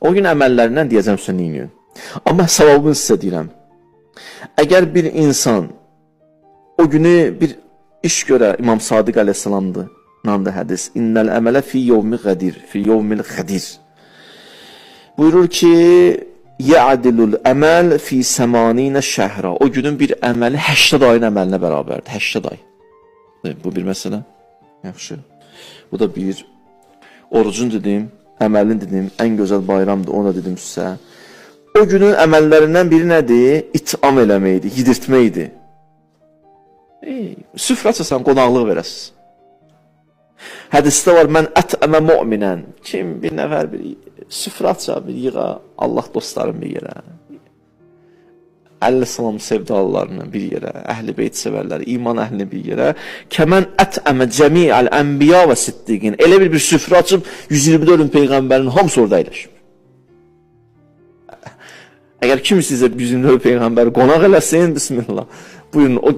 O gün əməllərindən deyəcəm sizə neyin. Amma savabını sizə deyirəm. Əgər bir insan o günü bir iş görə, İmam Sadiq əleyhissalamdır, nandı hədis. İnnəl əmələ fi yevmi qədir, fi yevmil qədir. Buyurur ki, ya'dilul əməl fi səmaninə şəhra. O günün bir əməli 80 ayın əməlinə bərabərdir. 80 ay. Bu bir məsələ. Yaxşı. Bu da bir. Orucun dedim, əməlin dedim, ən gözəl bayramdır, ona dedim sizə. O günün əməllərindən biri nədir? İt'am eləməkdir, yedirtməkdir. Süfrə açasan, qonaqlıq verəsiz. Hədisdə var, mən ətəmə mu'minən. Kim bir nəfər bir süfrə aça, bir yığa, Allah dostlarını bir yerə. Əleyhissalam sevdalılarını bir yerə, əhl-i beyt sevərləri, iman əhlini bir yerə. Kəmən ətəmə cəmi'əl ənbiya və siddiqin. Elə bir süfrə açıb, 124 peyğəmbərin hamısı orada əyləşib. Əgər kim sizə 124 peyğəmbəri qonaq eləsin, bismillah. Buyurun, o